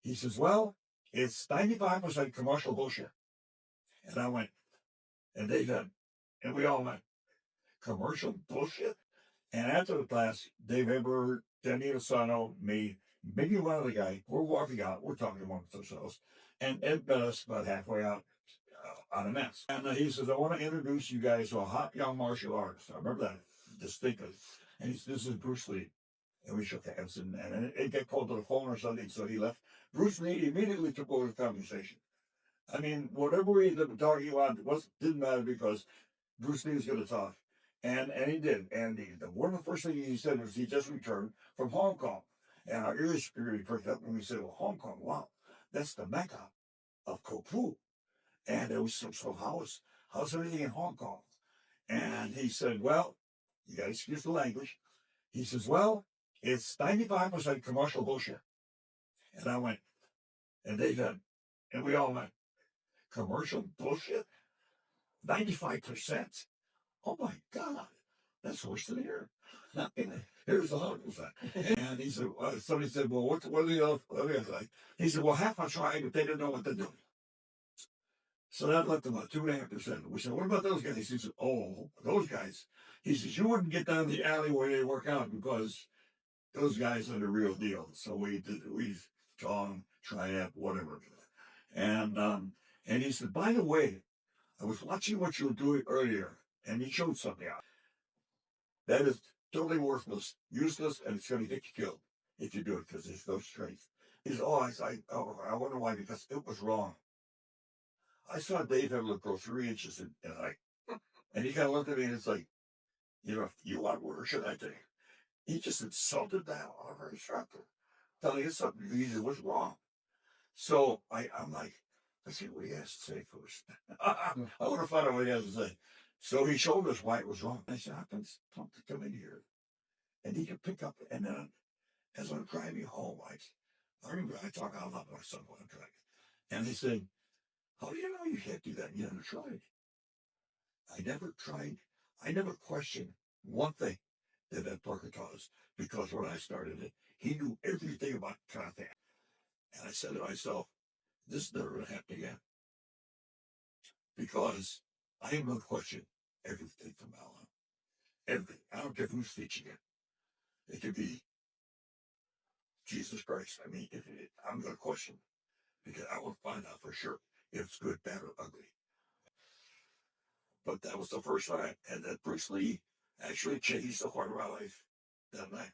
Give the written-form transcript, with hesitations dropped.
He says, well, it's 95% commercial bullshit. And I went, and they said, and we all went, commercial bullshit? And after the class, Dave Eber, Danny Asano, me, maybe one other guy, we're walking out, we're talking amongst ourselves, and Ed met us about halfway out on a mess. And he says, I want to introduce you guys to a hot young martial artist. I remember that distinctly. And he said, this is Bruce Lee. And we shook hands, and it got called to the phone or something, so he left. Bruce Lee immediately took over the conversation. I mean, whatever we ended up talking about didn't matter because Bruce Lee was going to talk. And he did. And one of the first things he said was he just returned from Hong Kong. And our ears really perked up when we said, well, Hong Kong, wow, that's the mecca of Kung Fu. And it was so how's everything in Hong Kong? And he said, well, you got to excuse the language. He says, well, it's 95% commercial bullshit. And I went, and they said, and we all went, commercial bullshit? 95%? Oh my God, that's worse than here. Here's 100%. And he said, somebody said, well, what are the other like? He said, well, half are trying, but they didn't know what they're doing. So that left them about 2.5%. We said, what about those guys? He said, oh, those guys. He says, you wouldn't get down the alley where they work out because those guys are the real deal. So we Tom, Triumph, whatever. And he said, by the way, I was watching what you were doing earlier, and he showed something out. That is totally worthless, useless, and it's going to get you killed if you do it because there's no strength. He said, I wonder why, because it was wrong. I saw Dave Evelyn grow 3 inches and he kind of looked at me and it's like, you want word, should I take? He just insulted that out of our instructor, telling us something he was wrong. So I'm like, let's see what he has to say first. I want to find out what he has to say. So he showed us why it was wrong. I said, how come Tom to come in here and he can pick up, and then as I'm driving home, I remember I talk out loud with my son when I'm driving. And he said, how do you know you can't do that? You never tried. I never tried. I never questioned one thing that Parker taught us because when I started it, he knew everything about karate. And I said to myself, this is never going to happen again because I am going to question everything from now on. Everything. I don't care who's teaching it. It could be Jesus Christ. I mean, I'm going to question because I will find out for sure if it's good, bad, or ugly. But that was the first time, and that Bruce Lee actually changed the part of my life that night.